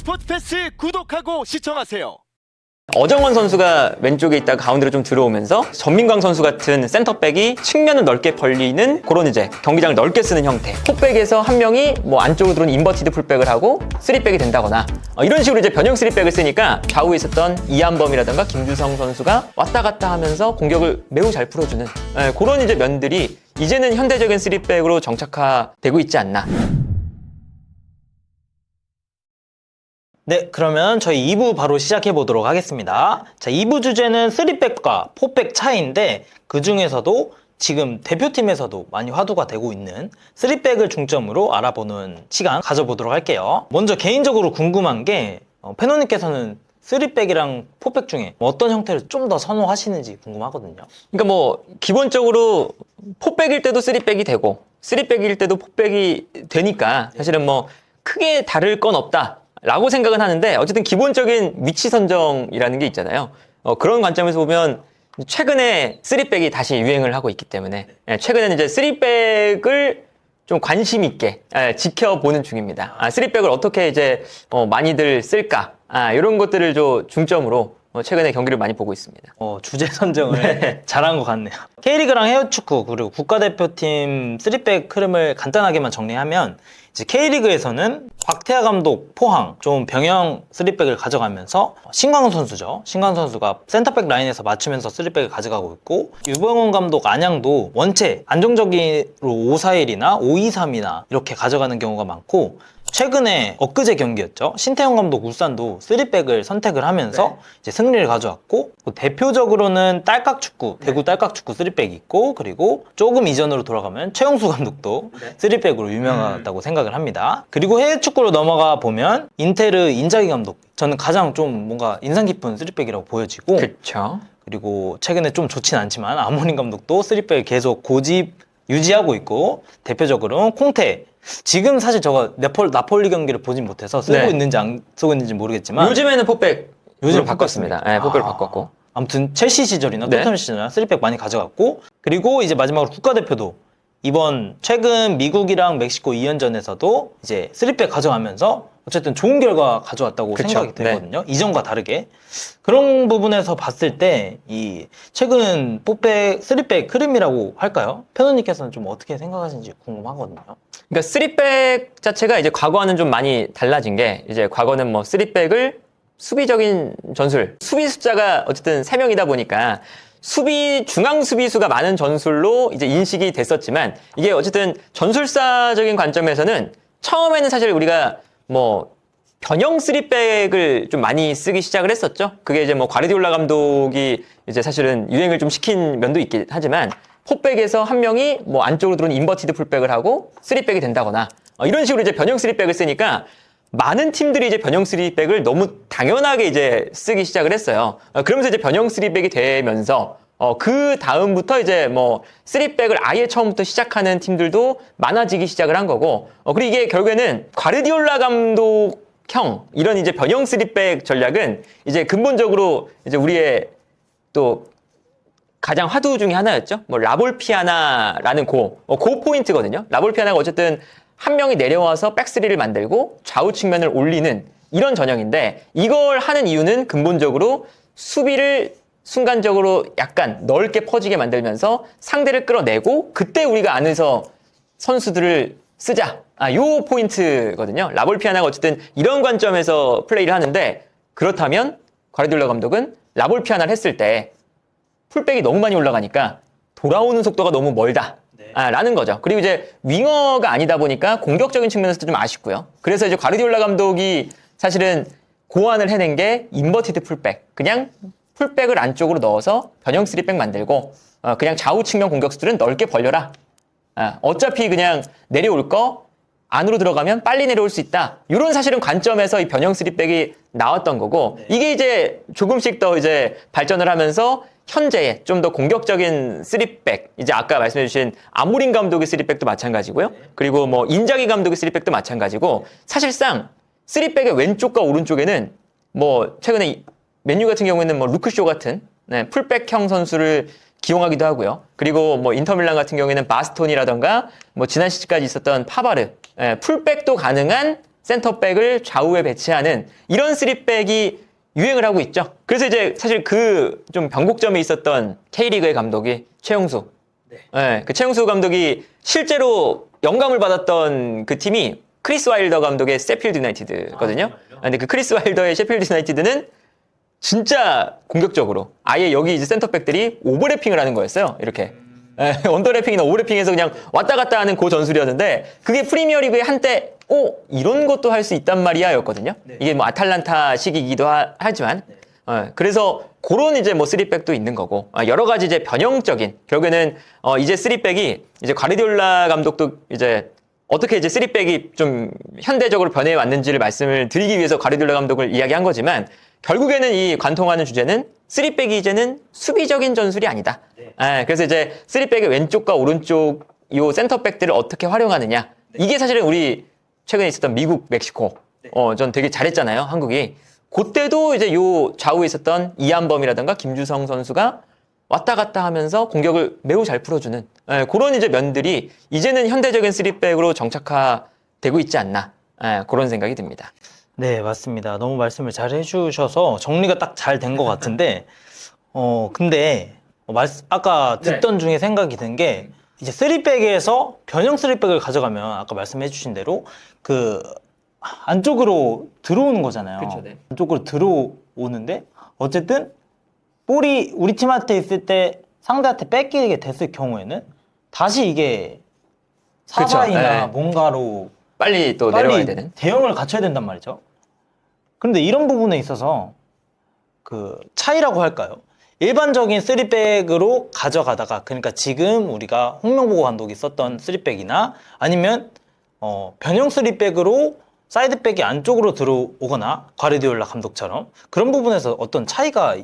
스포츠 패스 구독하고 시청하세요. 어정원 선수가 왼쪽에 있다가 가운데로 좀 들어오면서 전민광 선수 같은 센터백이 측면을 넓게 벌리는 그런 이제 경기장을 넓게 쓰는 형태. 폭백에서 한 명이 뭐 안쪽으로 들어오는 인버티드 풀백을 하고 3백이 된다거나 이런 식으로 이제 변형 3백을 쓰니까 좌우에 있었던 이한범이라든가 김주성 선수가 왔다 갔다 하면서 공격을 매우 잘 풀어주는 그런 이제 면들이 이제는 현대적인 3백으로 정착화되고 있지 않나. 네, 그러면 저희 2부 바로 시작해 보도록 하겠습니다. 자, 2부 주제는 3백과 4백 차이인데 그 중에서도 지금 대표팀에서도 많이 화두가 되고 있는 3백을 중점으로 알아보는 시간 가져보도록 할게요. 먼저 개인적으로 궁금한 게 페노님께서는 3백이랑 4백 중에 어떤 형태를 좀 더 선호하시는지 궁금하거든요. 그러니까 뭐 기본적으로 4백일 때도 3백이 되고 3백일 때도 4백이 되니까 사실은 뭐 크게 다를 건 없다 라고 생각은 하는데 어쨌든 기본적인 위치 선정이라는 게 있잖아요. 그런 관점에서 보면 최근에 3백이 다시 유행을 하고 있기 때문에 최근에는 이제 3백을 좀 관심 있게 지켜보는 중입니다. 3백을 어떻게 이제 많이들 쓸까 이런 것들을 좀 중점으로 최근에 경기를 많이 보고 있습니다. 주제 선정을 잘한 것 같네요. K리그랑 해외축구 그리고 국가대표팀 3백 흐름을 간단하게만 정리하면 이제 K리그에서는 곽태하 감독 포항 좀 병영 3백을 가져가면서 신광훈 선수죠. 신광훈 선수가 센터백 라인에서 맞추면서 3백을 가져가고 있고 유병원 감독 안양도 원체 안정적으로 5-4-1이나 5-2-3이나 이렇게 가져가는 경우가 많고 최근에 엊그제 경기였죠. 신태용 감독 울산도 3백을 선택을 하면서 이제 승리를 가져왔고 대표적으로는 딸깍축구, 대구 딸깍축구 3백이 있고 그리고 조금 이전으로 돌아가면 최용수 감독도 3백으로 유명하다고 생각을 합니다. 그리고 해외 축구로 넘어가 보면 인테르 인자기 감독 저는 가장 좀 뭔가 인상 깊은 3백이라고 보여지고 그렇죠. 그리고 최근에 좀 좋진 않지만 아모린 감독도 3백을 계속 고집 유지하고 있고 대표적으로는 콩테 지금 사실 저거 나폴리 경기를 보진 못해서 쓰고 있는지 안 쓰고 있는지 모르겠지만 요즘에는 4백 요즘 바꿨습니다. 네, 4백을 바꿨고 아무튼 첼시 시절이나 토트넘 시절이나 3백 많이 가져갔고 그리고 이제 마지막으로 국가대표도 이번 최근 미국이랑 멕시코 2연전에서도 이제 3백 가져가면서 어쨌든 좋은 결과 가져왔다고 생각이 되거든요. 이전과 다르게. 그런 부분에서 봤을 때 이 최근 4백, 3백 흐름이라고 할까요? 페노님께서는 좀 어떻게 생각하시는지 궁금하거든요. 그러니까 3백 자체가 이제 과거와는 좀 많이 달라진 게 이제 과거는 뭐 3백을 수비적인 전술, 수비 숫자가 어쨌든 3명이다 보니까 중앙 수비수가 많은 전술로 이제 인식이 됐었지만 이게 어쨌든 전술사적인 관점에서는 처음에는 사실 우리가 뭐 변형 3백을 좀 많이 쓰기 시작을 했었죠. 그게 이제 뭐 과르디올라 감독이 이제 사실은 유행을 좀 시킨 면도 있긴 하지만 4백에서 한 명이 뭐 안쪽으로 들어오는 인버티드 풀백을 하고 3백이 된다거나 이런 식으로 이제 변형 3백을 쓰니까 많은 팀들이 이제 변형 3백을 너무 당연하게 이제 쓰기 시작을 했어요. 그러면서 이제 변형 3백이 되면서 그 다음부터 이제 뭐 3백을 아예 처음부터 시작하는 팀들도 많아지기 시작을 한 거고 그리고 이게 결국에는 과르디올라 감독형 이런 이제 변형 3백 전략은 이제 근본적으로 이제 우리의 또 가장 화두 중에 하나였죠. 뭐 라볼피아나라는 고 포인트거든요. 라볼피아나가 어쨌든 한 명이 내려와서 백스리를 만들고 좌우 측면을 올리는 이런 전형인데 이걸 하는 이유는 근본적으로 수비를 순간적으로 약간 넓게 퍼지게 만들면서 상대를 끌어내고 그때 우리가 안에서 선수들을 쓰자. 요 포인트거든요. 라볼피아나가 어쨌든 이런 관점에서 플레이를 하는데 그렇다면 과르디올라 감독은 라볼피아나를 했을 때 풀백이 너무 많이 올라가니까 돌아오는 속도가 너무 멀다. 라는 거죠. 그리고 이제 윙어가 아니다 보니까 공격적인 측면에서도 좀 아쉽고요. 그래서 이제 과르디올라 감독이 사실은 고안을 해낸 게 인버티드 풀백. 그냥 풀백을 안쪽으로 넣어서 변형 3백 만들고 그냥 좌우 측면 공격수들은 넓게 벌려라. 어차피 그냥 내려올 거 안으로 들어가면 빨리 내려올 수 있다. 이런 사실은 관점에서 이 변형 3백이 나왔던 거고 이게 이제 조금씩 더 이제 발전을 하면서 현재의 좀 더 공격적인 3백 이제 아까 말씀해 주신 아모린 감독의 3백도 마찬가지고요. 그리고 뭐 인자기 감독의 3백도 마찬가지고 사실상 3백의 왼쪽과 오른쪽에는 뭐 최근에 맨유 같은 경우에는 뭐 루크쇼 같은 풀백형 선수를 기용하기도 하고요. 그리고 뭐 인터밀란 같은 경우에는 바스톤이라던가 뭐 지난 시즌까지 있었던 파바르 풀백도 가능한 센터백을 좌우에 배치하는 이런 3백이 유행을 하고 있죠. 그래서 이제 사실 그 좀 변곡점이 있었던 K리그의 감독이 최용수. 네, 그 최용수 감독이 실제로 영감을 받았던 그 팀이 크리스 와일더 감독의 셰필드 유나이티드거든요. 근데 그 크리스 와일더의 셰필드 유나이티드는 진짜 공격적으로 아예 여기 이제 센터백들이 오버래핑을 하는 거였어요. 이렇게. 언더래핑이나 오버래핑해서 그냥 왔다 갔다 하는 그 전술이었는데 그게 프리미어리그에 한때 이런 것도 할 수 있단 말이야 였거든요. 이게 뭐 아탈란타식이기도 하지만 그래서 그런 이제 뭐 3백도 있는 거고 여러 가지 이제 변형적인 결국에는 이제 3백이 이제 과르디올라 감독도 이제 어떻게 이제 3백이 좀 현대적으로 변해 왔는지를 말씀을 드리기 위해서 과르디올라 감독을 이야기한 거지만 결국에는 이 관통하는 주제는 3백이 이제는 수비적인 전술이 아니다. 그래서 이제 3백의 왼쪽과 오른쪽 요 센터백들을 어떻게 활용하느냐. 이게 사실은 우리 최근에 있었던 미국, 멕시코 전 되게 잘했잖아요. 한국이. 그때도 이제 요 좌우에 있었던 이한범이라든가 김주성 선수가 왔다 갔다 하면서 공격을 매우 잘 풀어주는 그런 이제 면들이 이제는 현대적인 3백으로 정착화되고 있지 않나 그런 생각이 듭니다. 네, 맞습니다. 너무 말씀을 잘 해주셔서 정리가 딱 잘 된 것 같은데, 근데, 아까 듣던 중에 생각이 든 게, 이제 3백에서 변형 3백을 가져가면, 아까 말씀해주신 대로, 안쪽으로 들어오는 거잖아요. 그쵸, 네. 안쪽으로 들어오는데, 어쨌든, 볼이 우리 팀한테 있을 때 상대한테 뺏기게 됐을 경우에는, 다시 이게 사바이나 네. 뭔가로 빨리 또 내려가야 되는. 대응을 갖춰야 된단 말이죠. 그런데 이런 부분에 있어서 그 차이라고 할까요? 일반적인 3백으로 가져가다가 그러니까 지금 우리가 홍명보 감독이 썼던 3백이나 아니면 변형 3백으로 사이드백이 안쪽으로 들어오거나 과르디올라 감독처럼 그런 부분에서 어떤 차이가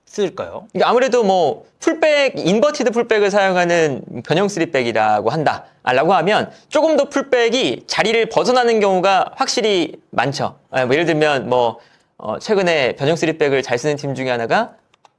있을까요? 이게 아무래도 뭐 풀백, 인버티드 풀백을 사용하는 변형 3백이라고 한다라고 하면 조금 더 풀백이 자리를 벗어나는 경우가 확실히 많죠. 뭐 예를 들면 뭐 최근에 변형 3백을 잘 쓰는 팀 중에 하나가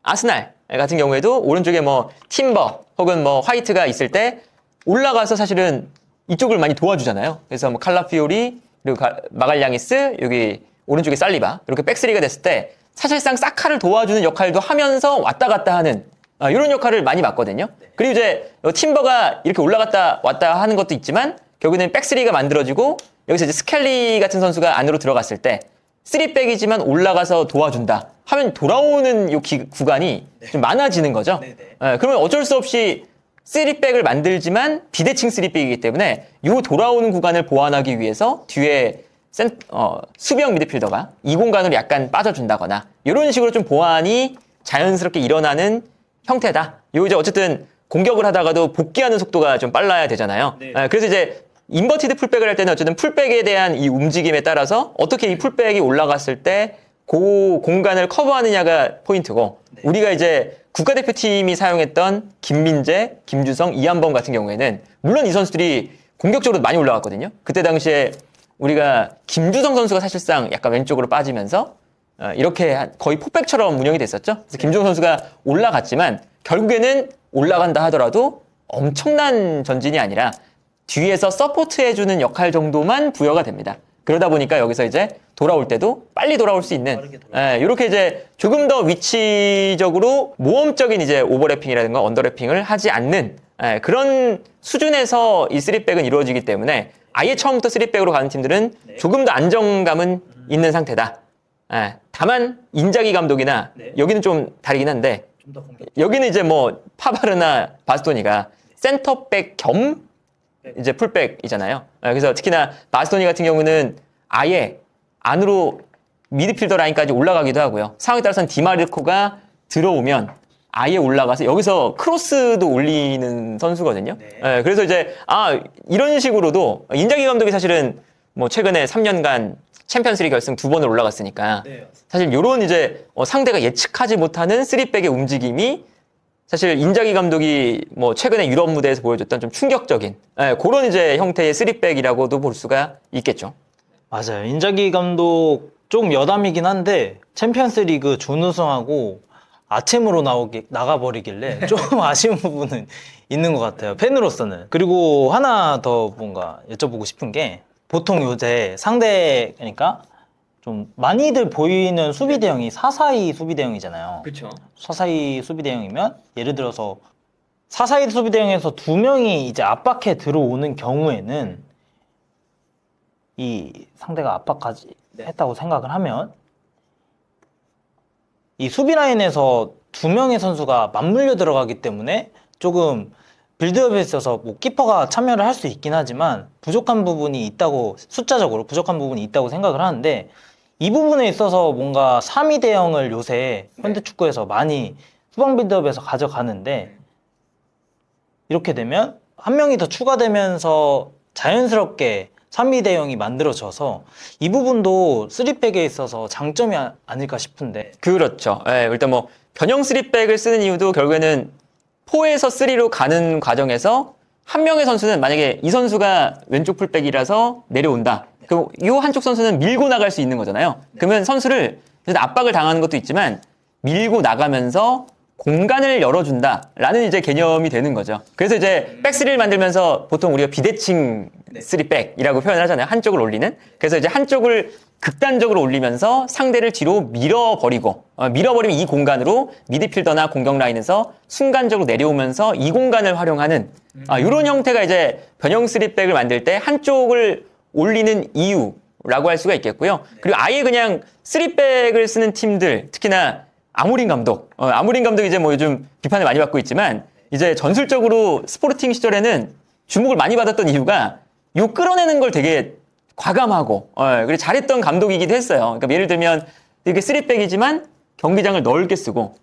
아스날 같은 경우에도 오른쪽에 뭐 팀버 혹은 뭐 화이트가 있을 때 올라가서 사실은 이쪽을 많이 도와주잖아요. 그래서 뭐 칼라피오리 그리고 마갈량이스 여기 오른쪽에 살리바 이렇게 백스리가 됐을 때 사실상 사카를 도와주는 역할도 하면서 왔다 갔다 하는 이런 역할을 많이 맡거든요. 그리고 이제 팀버가 이렇게 올라갔다 왔다 하는 것도 있지만 결국에는 백스리가 만들어지고 여기서 이제 스켈리 같은 선수가 안으로 들어갔을 때 3백이지만 올라가서 도와준다 하면 돌아오는 요 구간이 좀 많아지는 거죠. 그러면 어쩔 수 없이 3백을 만들지만 비대칭 3백이기 때문에 요 돌아오는 구간을 보완하기 위해서 뒤에 수비형 미드필더가 이 공간으로 약간 빠져준다거나 이런 식으로 좀 보완이 자연스럽게 일어나는 형태다. 요 이제 어쨌든 공격을 하다가도 복귀하는 속도가 좀 빨라야 되잖아요. 그래서 이제 인버티드 풀백을 할 때는 어쨌든 풀백에 대한 이 움직임에 따라서 어떻게 이 풀백이 올라갔을 때 그 공간을 커버하느냐가 포인트고 우리가 이제 국가대표팀이 사용했던 김민재, 김주성, 이한범 같은 경우에는 물론 이 선수들이 공격적으로 많이 올라갔거든요. 그때 당시에 우리가 김주성 선수가 사실상 약간 왼쪽으로 빠지면서 이렇게 거의 포백처럼 운영이 됐었죠. 그래서 김주성 선수가 올라갔지만 결국에는 올라간다 하더라도 엄청난 전진이 아니라 뒤에서 서포트해주는 역할 정도만 부여가 됩니다. 그러다 보니까 여기서 이제 돌아올 때도 빨리 돌아올 수 있는 이렇게 이제 조금 더 위치적으로 모험적인 이제 오버래핑이라든가 언더래핑을 하지 않는 그런 수준에서 이 3백은 이루어지기 때문에 아예 처음부터 3백으로 가는 팀들은 조금 더 안정감은 있는 상태다. 다만 인자기 감독이나 여기는 좀 다르긴 한데 여기는 이제 뭐 파바르나 바스토니가 센터백 겸 이제 풀백이잖아요. 그래서 특히나 바스토니 같은 경우는 아예 안으로 미드필더 라인까지 올라가기도 하고요. 상황에 따라서는 디마르코가 들어오면 아예 올라가서 여기서 크로스도 올리는 선수거든요. 그래서 이제 이런 식으로도 인자기 감독이 사실은 뭐 최근에 3년간 챔피언스리그 결승 2번을 올라갔으니까 사실 이런 이제 상대가 예측하지 못하는 3백의 움직임이 사실 인자기 감독이 뭐 최근에 유럽 무대에서 보여줬던 좀 충격적인 그런 이제 형태의 3백이라고도 볼 수가 있겠죠. 맞아요. 인자기 감독 좀 여담이긴 한데 챔피언스 리그 준우승하고 아침으로 나가버리길래 좀 아쉬운 부분은 있는 것 같아요. 팬으로서는. 그리고 하나 더 뭔가 여쭤보고 싶은 게 보통 요새 상대, 그러니까 좀 많이들 보이는 수비 대형이 4-4-2 수비 대형이잖아요. 그렇죠. 4-4-2 수비 대형이면 예를 들어서 4-4-2 수비 대형에서 두 명이 이제 압박해 들어오는 경우에는 이 상대가 압박까지 했다고 생각을 하면 이 수비 라인에서 두 명의 선수가 맞물려 들어가기 때문에 조금 빌드업에 있어서 뭐 키퍼가 참여를 할 수 있긴 하지만 부족한 부분이 있다고, 숫자적으로 부족한 부분이 있다고 생각을 하는데, 이 부분에 있어서 뭔가 3-2 대형을 요새 현대축구에서 많이 후방 빌드업에서 가져가는데, 이렇게 되면 한 명이 더 추가되면서 자연스럽게 3-2 대형이 만들어져서 이 부분도 3백에 있어서 장점이 아닐까 싶은데. 그렇죠. 예, 일단 뭐 변형 3백을 쓰는 이유도 결국에는 4에서 3로 가는 과정에서 한 명의 선수는, 만약에 이 선수가 왼쪽 풀백이라서 내려온다. 그럼 이 한쪽 선수는 밀고 나갈 수 있는 거잖아요. 그러면 선수를 압박을 당하는 것도 있지만 밀고 나가면서 공간을 열어준다라는 이제 개념이 되는 거죠. 그래서 이제 백스리를 만들면서 보통 우리가 비대칭 3백이라고 표현을 하잖아요. 한쪽을 올리는. 그래서 이제 한쪽을 극단적으로 올리면서 상대를 뒤로 밀어버리고, 밀어버리면 이 공간으로 미드필더나 공격 라인에서 순간적으로 내려오면서 이 공간을 활용하는 이런 형태가 이제 변형 3백을 만들 때 한쪽을 올리는 이유라고 할 수가 있겠고요. 그리고 아예 그냥 3백을 쓰는 팀들, 특히나 아모린 감독. 아모린 감독이 이제 뭐 요즘 비판을 많이 받고 있지만, 이제 전술적으로 스포르팅 시절에는 주목을 많이 받았던 이유가 요 끌어내는 걸 되게 과감하고, 그리고 잘했던 감독이기도 했어요. 그러니까 예를 들면 이게 3백이지만 경기장을 넓게 쓰고,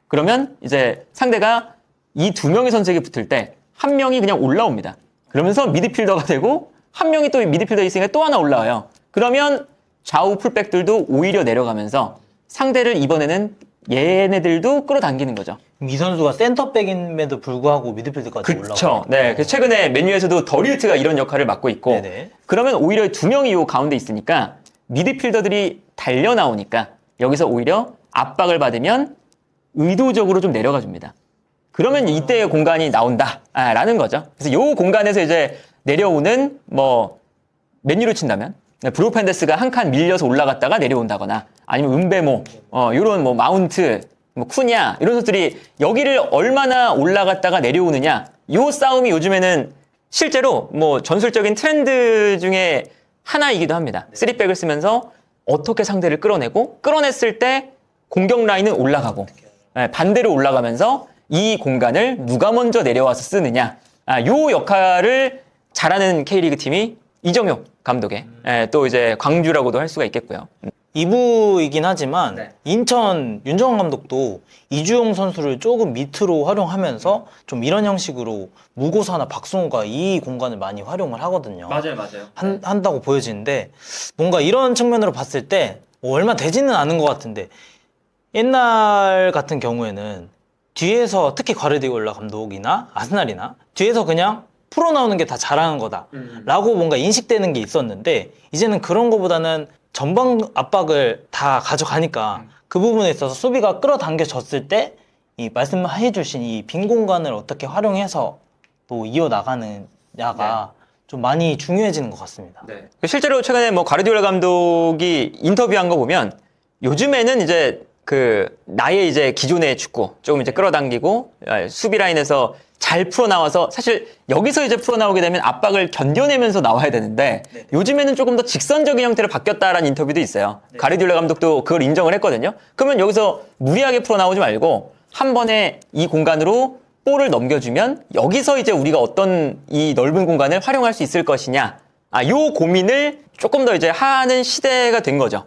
그러면 이제 상대가 이 두 명의 선수에게 붙을 때 한 명이 그냥 올라옵니다. 그러면서 미드필더가 되고 한 명이 또 미드필더 있으니까 또 하나 올라와요. 그러면 좌우 풀백들도 오히려 내려가면서 상대를 이번에는 얘네들도 끌어당기는 거죠. 이 선수가 센터백임에도 불구하고 미드필드까지 그렇죠. 올라가요. 네, 그래서 최근에 맨유에서도 더리우트가 이런 역할을 맡고 있고, 네네. 그러면 오히려 두 명이 이 가운데 있으니까 미드필더들이 달려 나오니까 여기서 오히려 압박을 받으면 의도적으로 좀 내려가 줍니다. 그러면 이때의 공간이 나온다라는 거죠. 그래서 이 공간에서 이제 내려오는, 뭐 맨유로 친다면 브루 펜데스가 한 칸 밀려서 올라갔다가 내려온다거나, 아니면 은베모, 이런 뭐 마운트, 뭐 쿠냐, 이런 선수들이 여기를 얼마나 올라갔다가 내려오느냐, 이 싸움이 요즘에는 실제로 뭐 전술적인 트렌드 중에 하나이기도 합니다. 3백을 쓰면서 어떻게 상대를 끌어내고, 끌어냈을 때 공격 라인은 올라가고, 반대로 올라가면서 이 공간을 누가 먼저 내려와서 쓰느냐, 요 역할을 잘하는 K리그 팀이 이정효 감독의, 또 이제 광주라고도 할 수가 있겠고요. 2부이긴 하지만 네. 인천 윤정환 감독도 이주용 선수를 조금 밑으로 활용하면서 좀 이런 형식으로 무고사나 박승호가 이 공간을 많이 활용을 하거든요. 맞아요. 한다고 보여지는데, 뭔가 이런 측면으로 봤을 때 얼마 되지는 않은 것 같은데, 옛날 같은 경우에는 뒤에서, 특히 과르디올라 감독이나 아스날이나 뒤에서 그냥 풀어 나오는 게 다 잘하는 거다 라고 뭔가 인식되는 게 있었는데, 이제는 그런 거보다는 전방 압박을 다 가져가니까 그 부분에 있어서 수비가 끌어당겨졌을 때 이 말씀해 주신 이 빈 공간을 어떻게 활용해서 또 이어나가느냐가 좀 많이 중요해지는 것 같습니다. 실제로 최근에 뭐 가르디올라 감독이 인터뷰한 거 보면, 요즘에는 이제 나의 이제 기존의 축구 조금 이제 끌어당기고 수비 라인에서 잘 풀어나와서, 사실 여기서 이제 풀어나오게 되면 압박을 견뎌내면서 나와야 되는데, 요즘에는 조금 더 직선적인 형태로 바뀌었다라는 인터뷰도 있어요. 가르디올라 감독도 그걸 인정을 했거든요. 그러면 여기서 무리하게 풀어나오지 말고 한 번에 이 공간으로 볼을 넘겨주면 여기서 이제 우리가 어떤 이 넓은 공간을 활용할 수 있을 것이냐, 요 고민을 조금 더 이제 하는 시대가 된 거죠.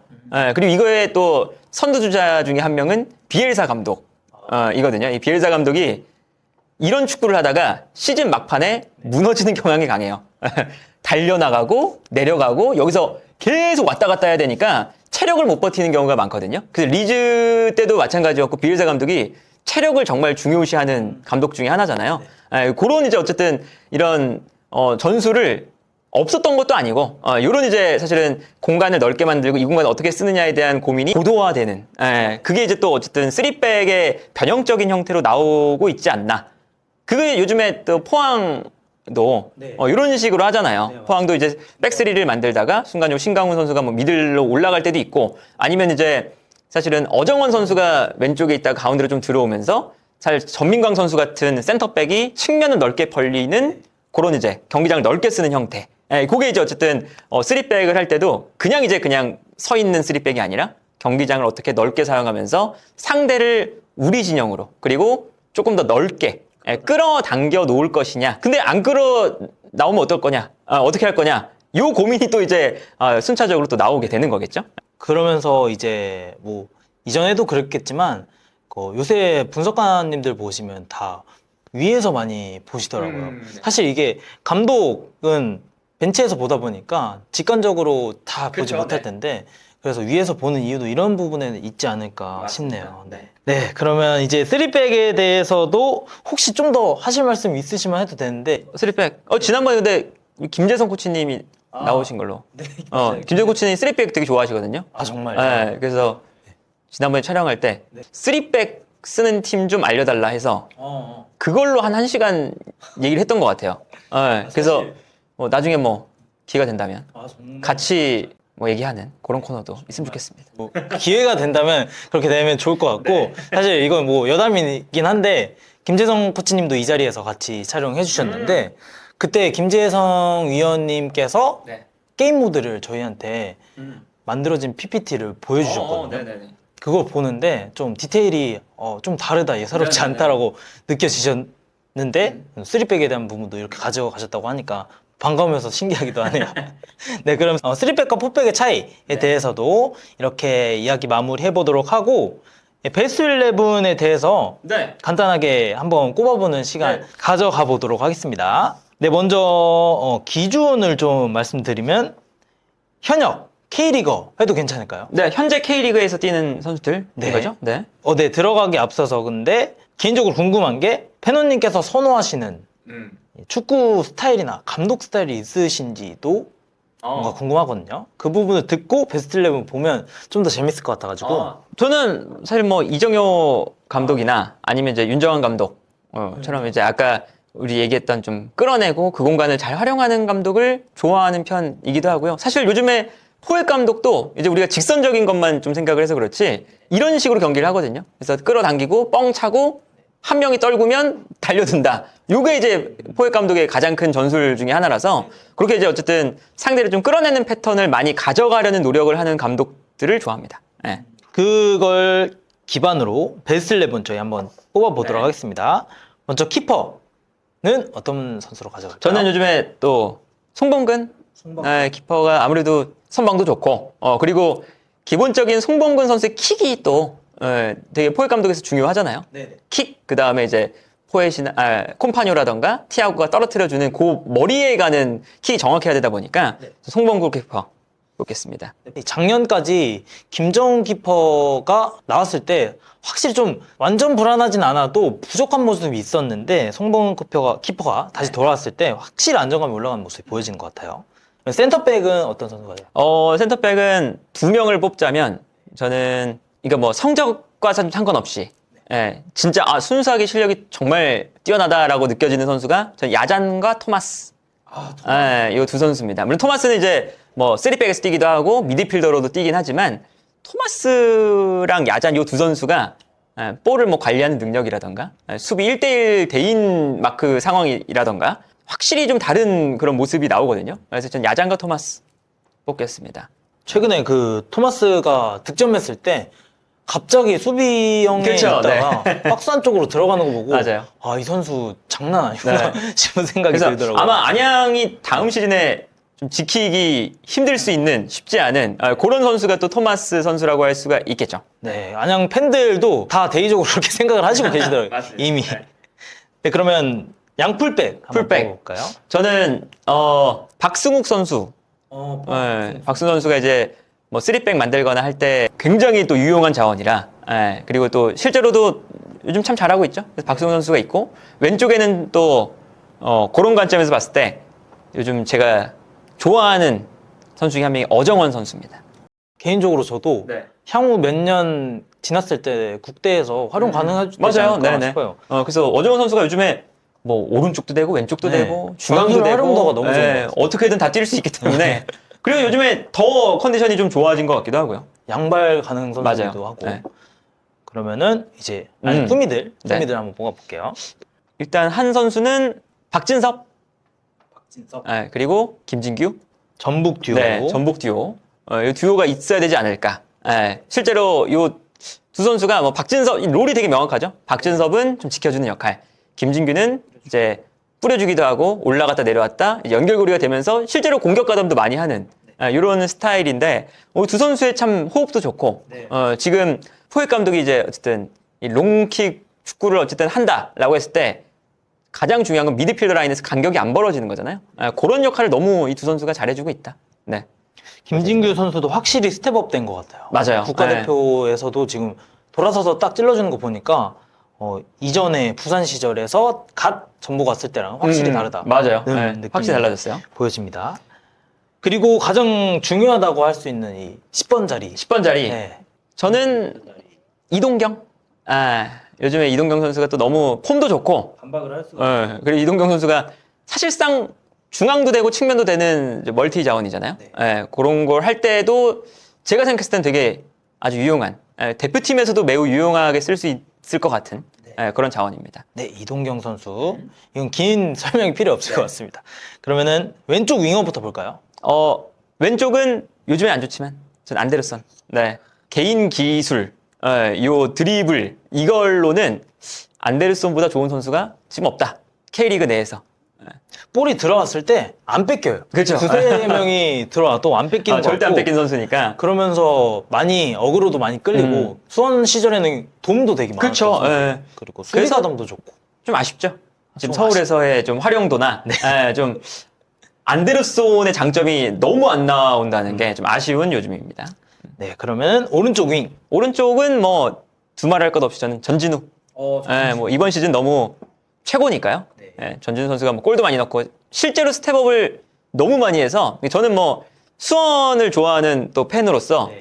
그리고 이거에 또 선두주자 중에 한 명은 비엘사 감독 이거든요. 이 비엘사 감독이 이런 축구를 하다가 시즌 막판에 무너지는 경향이 강해요. 달려나가고 내려가고 여기서 계속 왔다 갔다 해야 되니까 체력을 못 버티는 경우가 많거든요. 그래서 리즈 때도 마찬가지였고, 비엘사 감독이 체력을 정말 중요시하는 감독 중에 하나잖아요. 그런 이제 어쨌든 이런 전술을 없었던 것도 아니고, 요런 이제 사실은 공간을 넓게 만들고 이 공간을 어떻게 쓰느냐에 대한 고민이 고도화되는, 그게 이제 또 어쨌든 3백의 변형적인 형태로 나오고 있지 않나. 그게 요즘에 또 포항 네. 이런 식으로 하잖아요. 네, 포항도 이제 백스리를 만들다가 순간적으로 신강훈 선수가 뭐 미들로 올라갈 때도 있고 아니면 이제 사실은 어정원 선수가 왼쪽에 있다가 가운데로 좀 들어오면서 사실 전민광 선수 같은 센터백이 측면을 넓게 벌리는 그런 이제 경기장을 넓게 쓰는 형태. 예, 그게 이제 어쨌든 3백을 할 때도 그냥 서 있는 3백이 아니라 경기장을 어떻게 넓게 사용하면서 상대를 우리 진영으로 그리고 조금 더 넓게 끌어당겨 놓을 것이냐. 근데 안 끌어 나오면 어떨 거냐? 어떻게 할 거냐? 요 고민이 또 이제 순차적으로 또 나오게 되는 거겠죠? 그러면서 이제 뭐 이전에도 그랬겠지만 요새 분석가님들 보시면 다 위에서 많이 보시더라고요. 사실 이게 감독은 벤치에서 보다 보니까 직관적으로 다 보지 그쵸, 못할 네. 텐데 그래서 위에서 보는 이유도 이런 부분에 있지 않을까 싶네요. 네, 그러면 이제 3백에 대해서도 혹시 좀 더 하실 말씀 있으시면 해도 되는데 3백. 지난번에 근데 김재성 코치님이 나오신 걸로. 김재성 코치님이 3백 되게 좋아하시거든요. 정말요? 네, 그래서 지난번에 촬영할 때 3백 쓰는 팀 좀 알려달라 해서 그걸로 한 1시간 얘기를 했던 것 같아요. 그래서 나중에 뭐 기회가 된다면 같이 뭐 얘기하는 그런 코너도 있으면 좋겠습니다. 뭐 기회가 된다면 그렇게 되면 좋을 것 같고 사실 이건 뭐 여담이긴 한데 김재성 코치님도 이 자리에서 같이 촬영해 주셨는데 그때 김재성 위원님께서 게임 모드를 저희한테 만들어진 PPT를 보여주셨거든요. 그걸 보는데 좀 디테일이 좀 다르다, 예사롭지 않다라고 느껴지셨는데 3백에 대한 부분도 이렇게 가져가셨다고 하니까 반가우면서 신기하기도 하네요. 네, 그럼 3백과 4백의 차이에 대해서도 이렇게 이야기 마무리해 보도록 하고 베스트 11에 대해서 간단하게 한번 꼽아보는 시간 가져가 보도록 하겠습니다. 네, 먼저 기준을 좀 말씀드리면 현역 K리거 해도 괜찮을까요? 네, 현재 K리그에서 뛰는 선수들인 거죠? 네. 네, 들어가기 앞서서 근데 개인적으로 궁금한 게 페노님께서 선호하시는 축구 스타일이나 감독 스타일이 있으신지도 뭔가 궁금하거든요. 그 부분을 듣고 베스트 11 보면 좀 더 재밌을 것 같아가지고. 저는 사실 뭐 이정효 감독이나 아니면 이제 윤정환 감독처럼 이제 아까 우리 얘기했던 좀 끌어내고 그 공간을 잘 활용하는 감독을 좋아하는 편이기도 하고요. 사실 요즘에 포획 감독도 이제 우리가 직선적인 것만 좀 생각을 해서 그렇지 이런 식으로 경기를 하거든요. 그래서 끌어당기고 뻥 차고 한 명이 떨구면 달려든다. 요게 이제 포획 감독의 가장 큰 전술 중에 하나라서 그렇게 이제 어쨌든 상대를 좀 끌어내는 패턴을 많이 가져가려는 노력을 하는 감독들을 좋아합니다. 네. 그걸 기반으로 베스트 11 저희 한번 뽑아보도록 하겠습니다. 먼저 키퍼는 어떤 선수로 가져갈까요? 저는 요즘에 또 송범근 키퍼가 아무래도 선방도 좋고 그리고 기본적인 송범근 선수의 킥이 또 되게 포획 감독에서 중요하잖아요. 킥, 그 다음에 이제 포엣이나 콤파뇨라던가 티아고가 떨어뜨려주는 그 머리에 가는 킥이 정확해야 되다 보니까 송범근 키퍼 뽑겠습니다. 작년까지 김정훈 키퍼가 나왔을 때 확실히 좀 완전 불안하진 않아도 부족한 모습이 있었는데 송범근 키퍼가 다시 돌아왔을 때 확실히 안정감이 올라가는 모습이 보여지는 것 같아요. 센터백은 어떤 선수가요? 센터백은 2명을 뽑자면 저는 그러니까 뭐 성적과 상관없이 진짜 순수하게 실력이 정말 뛰어나다라고 느껴지는 선수가 저는 야잔과 토마스. 이 두 선수입니다. 물론 토마스는 이제 뭐 3백에서 뛰기도 하고 미드필더로도 뛰긴 하지만 토마스랑 야잔 이 두 선수가 볼을 뭐 관리하는 능력이라던가 수비 1대1 대인 마크 상황이라던가 확실히 좀 다른 그런 모습이 나오거든요. 그래서 전 야잔과 토마스 뽑겠습니다. 최근에 그 토마스가 득점했을 때 갑자기 수비형에 그쵸, 있다가 박스 안쪽으로 들어가는 거 보고 맞아요. 이 선수 장난 아니구나 싶은 생각이 그래서 들더라고요. 아마 안양이 다음 시즌에 좀 지키기 힘들 수 있는 쉽지 않은 그런 선수가 또 토마스 선수라고 할 수가 있겠죠. 네, 안양 팬들도 다 대의적으로 그렇게 생각을 하시고 계시더라고요. 맞습니다. 이미. 네, 그러면 양풀백 한번 풀백. 볼까요? 저는 박승욱 선수. 박승욱 선수가 이제 뭐 3백 만들거나 할 때 굉장히 또 유용한 자원이라 그리고 또 실제로도 요즘 참 잘하고 있죠. 그래서 박승욱 선수가 있고 왼쪽에는 또 그런 관점에서 봤을 때 요즘 제가 좋아하는 선수 중에 한 명이 어정원 선수입니다. 개인적으로 저도 향후 몇 년 지났을 때 국대에서 활용 가능하지 맞아요. 않을까 네네. 싶어요. 그래서 어정원 선수가 요즘에 뭐 오른쪽도 되고 왼쪽도 네. 되고 중앙도 전술 되고 활용도가 너무 좋은 것 같아요. 어떻게든 다 뛸 수 있기 때문에 그리고 요즘에 더 컨디션이 좀 좋아진 것 같기도 하고요. 양발 가는 선수들도 맞아요. 하고. 네. 그러면은 이제 꾸미들 네. 한번 뽑아볼게요. 일단 한 선수는 박진섭, 박진섭. 그리고 김진규, 전북 듀오. 네, 전북 듀오. 이 듀오가 있어야 되지 않을까. 실제로 이 두 선수가 뭐 박진섭 롤이 되게 명확하죠. 박진섭은 좀 지켜주는 역할, 김진규는 이제 뿌려주기도 하고 올라갔다 내려왔다 연결고리가 되면서 실제로 공격 가담도 많이 하는 이런 스타일인데 두 선수의 참 호흡도 좋고 지금 포획 감독이 이제 어쨌든 이 롱킥 축구를 어쨌든 한다라고 했을 때 가장 중요한 건 미드필더 라인에서 간격이 안 벌어지는 거잖아요. 그런 역할을 너무 이 두 선수가 잘해주고 있다. 네. 김진규 선수도 확실히 스텝업 된 것 같아요. 맞아요. 국가대표에서도 지금 돌아서서 딱 찔러주는 거 보니까 이전에 부산 시절에서 갓 전북 왔을 때랑 확실히 다르다. 맞아요. 느낌이 확실히 달라졌어요. 보여집니다. 그리고 가장 중요하다고 할 수 있는 이 10번 자리. 10번 자리. 네. 저는 이동경. 요즘에 이동경 선수가 또 너무 폼도 좋고. 반박을 할 수가 그리고 이동경 선수가 사실상 중앙도 되고 측면도 되는 이제 멀티 자원이잖아요. 그런 걸 할 때도 제가 생각했을 땐 되게 아주 유용한, 대표팀에서도 매우 유용하게 쓸 수 있을 것 같은 그런 자원입니다. 네, 이동경 선수. 이건 긴 설명이 필요 없을 것 같습니다. 그러면은 왼쪽 윙어부터 볼까요? 왼쪽은 요즘에 안 좋지만 전 안데르슨. 네. 개인 기술, 요 드리블 이걸로는 안데르손보다 좋은 선수가 지금 없다. K리그 내에서. 볼이 들어왔을 때 안 뺏겨요. 그렇죠. 두세 명이 들어와도 안 뺏기는 거 절대 안 뺏긴 선수니까. 그러면서 많이 어그로도 많이 끌리고 수원 시절에는 도움도 되게 그렇죠. 많았어요. 그리고 수비가담도 좋고. 좀 아쉽죠. 지금 좀 서울에서의 좀 활용도나 좀 안데르손의 장점이 너무 안 나온다는 게 좀 아쉬운 요즘입니다. 네, 그러면 오른쪽 윙. 오른쪽은 뭐 두말할 것 없이 저는 전진우. 뭐 이번 시즌 너무 최고니까요. 전진우 선수가 뭐 골도 많이 넣고 실제로 스텝업을 너무 많이 해서 저는 뭐 수원을 좋아하는 또 팬으로서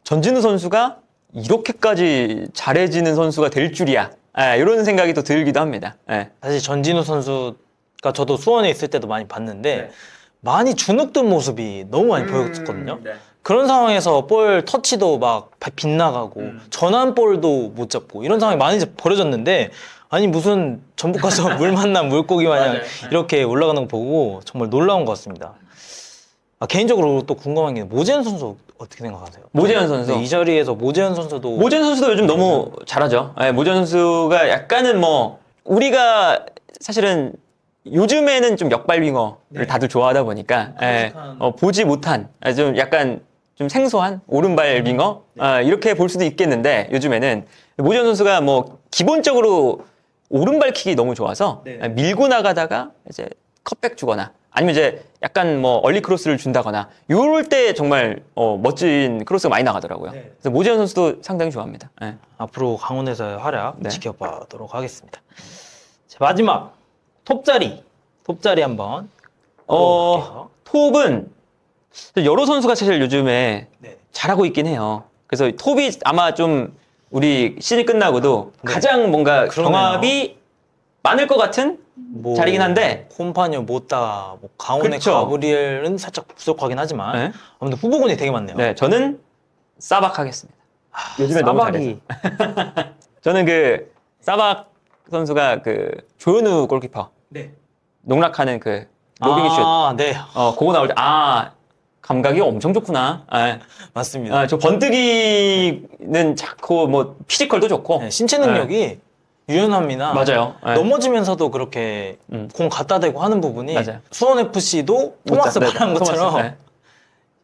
전진우 선수가 이렇게까지 잘해지는 선수가 될 줄이야. 이런 생각이 또 들기도 합니다. 사실 전진우 선수가 저도 수원에 있을 때도 많이 봤는데 많이 주눅든 모습이 너무 많이 보였었거든요. 그런 상황에서 볼 터치도 막 빗나가고 전환 볼도 못 잡고 이런 상황이 많이 벌어졌는데 아니 무슨 전북 가서 물 만난 물고기 마냥 이렇게 올라가는 거 보고 정말 놀라운 것 같습니다. 개인적으로 또 궁금한 게 모재현 선수 어떻게 생각하세요? 모재현 선수. 이 자리에서 모재현 선수도 요즘 너무 잘하죠. 모재현 선수가 약간은 뭐 우리가 사실은 요즘에는 좀 역발 윙어를 다들 좋아하다 보니까 보지 못한 좀 약간 좀 생소한 오른발 윙어 이렇게 볼 수도 있겠는데 요즘에는 모재현 선수가 뭐 기본적으로 오른발 킥이 너무 좋아서 밀고 나가다가 이제 컷백 주거나 아니면 이제 약간 뭐 얼리 크로스를 준다거나 요럴 때 정말 멋진 크로스가 많이 나가더라고요. 그래서 모재현 선수도 상당히 좋아합니다. 앞으로 강원에서의 활약 지켜보도록 하겠습니다. 자, 마지막 톱자리 한번 볼게요. 톱은 여러 선수가 사실 요즘에 잘하고 있긴 해요. 그래서 톱이 아마 좀 우리 시즌 끝나고도 가장 뭔가 경합이 많을 것 같은 뭐 자리긴 한데 콤파니오, 모따, 뭐 강원의 그쵸. 가브리엘은 살짝 부족하긴 하지만 아무튼 후보군이 되게 많네요. 저는 사박 하겠습니다. 요즘에 너무 잘해서. 저는 그 사박 선수가 그 조현우 골키퍼 농락하는 그 로빙 슛 네. 그거 나올 때 감각이 엄청 좋구나. 맞습니다. 저 번뜩이는 자꾸 뭐 피지컬도 좋고 신체 능력이 유연함이나 맞아요. 넘어지면서도 그렇게 공 갖다 대고 하는 부분이 맞아요. 수원 FC도 토마스 말한 것처럼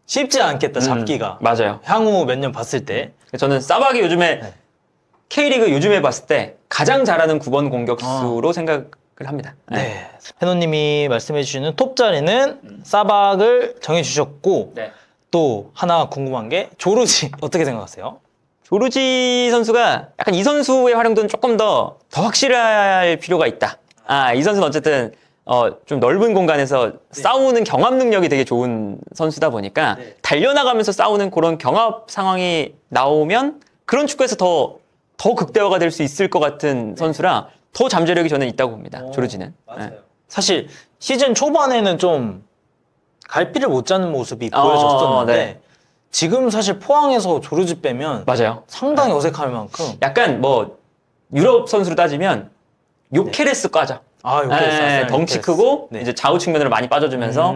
쉽지 않겠다 잡기가. 맞아요. 향후 몇 년 봤을 때 저는 사박이 요즘에 K리그 요즘에 봤을 때 가장 잘하는 9번 공격수로 생각을 합니다. 네. 페노님이 말씀해 주시는 톱 자리는 사박을 정해 주셨고 또 하나 궁금한 게 조르지 어떻게 생각하세요? 조르지 선수가 약간 이 선수의 활용도는 조금 더 확실할 필요가 있다. 이 선수는 어쨌든 좀 넓은 공간에서 싸우는 경합 능력이 되게 좋은 선수다 보니까 달려나가면서 싸우는 그런 경합 상황이 나오면 그런 축구에서 더 극대화가 될 수 있을 것 같은 선수라 더 잠재력이 저는 있다고 봅니다. 조르지는. 맞아요. 네. 사실 시즌 초반에는 좀 갈피를 못 잡는 모습이 보여졌었는데 네. 지금 사실 포항에서 조르지 빼면 맞아요. 상당히 어색할 만큼 약간 뭐 유럽 선수로 따지면 요케레스 과죠. 요케레스 덩치 크고 네. 이제 좌우 측면으로 많이 빠져주면서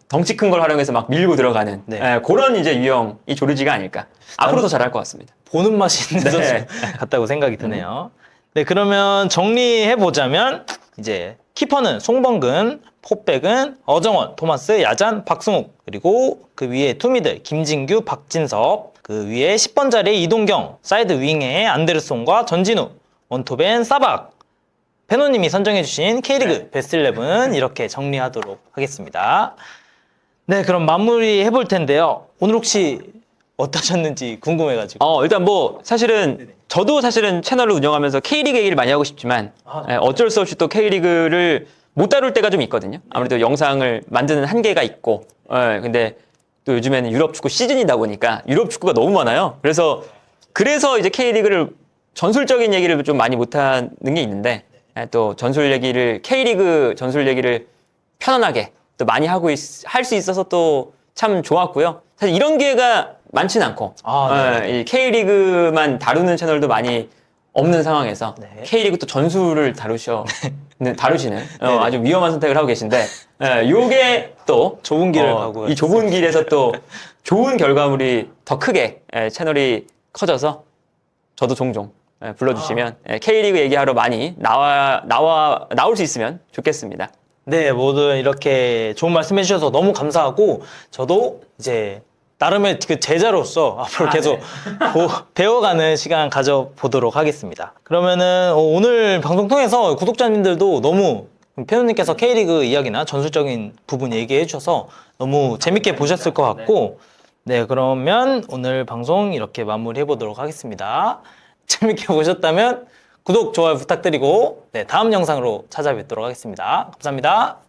덩치 큰 걸 활용해서 막 밀고 들어가는 네. 그런 이제 유형이 조르지가 아닐까. 앞으로 더 잘할 것 같습니다. 보는 맛이 있는 네. 선수 같다고 생각이 드네요. 네, 그러면 정리해 보자면 이제 키퍼는 송범근, 포백은 어정원, 토마스, 야잔, 박승욱, 그리고 그 위에 투미드 김진규, 박진섭, 그 위에 10번 자리에 이동경, 사이드 윙에 안데르손과 전진우, 원톱엔 사박. 페노님이 선정해주신 K리그 베스트 11 이렇게 정리하도록 하겠습니다. 네, 그럼 마무리 해볼 텐데요. 오늘 혹시 어떠셨는지 궁금해가지고. 일단 뭐 사실은 저도 사실은 채널을 운영하면서 K리그 얘기를 많이 하고 싶지만 어쩔 수 없이 또 K리그를 못 다룰 때가 좀 있거든요. 아무래도 영상을 만드는 한계가 있고 근데 또 요즘에는 유럽 축구 시즌이다 보니까 유럽 축구가 너무 많아요. 그래서 이제 K리그를 전술적인 얘기를 좀 많이 못하는 게 있는데 또 전술 얘기를 K리그 전술 얘기를 편안하게 또 많이 하고 할 수 있어서 또 참 좋았고요. 사실 이런 기회가 많지는 않고 이 K리그만 다루는 채널도 많이 없는 상황에서 네. K리그 또 전술을 다루시는 아주 위험한 선택을 하고 계신데 요게 또 좁은 길을 가고 이 좁은 길에서 또 좋은 결과물이 더 크게 채널이 커져서 저도 종종 불러주시면 K리그 얘기하러 많이 나올 수 있으면 좋겠습니다. 네, 모두 이렇게 좋은 말씀 해주셔서 너무 감사하고 저도 이제 나름의 그 제자로서 앞으로 계속 배워가는 시간 가져보도록 하겠습니다. 그러면은 오늘 방송 통해서 구독자님들도 너무 페노님께서 K리그 이야기나 전술적인 부분 얘기해 주셔서 너무 재밌게 보셨을 것 같고 네, 그러면 오늘 방송 이렇게 마무리해 보도록 하겠습니다. 재밌게 보셨다면 구독, 좋아요 부탁드리고 네, 다음 영상으로 찾아뵙도록 하겠습니다. 감사합니다.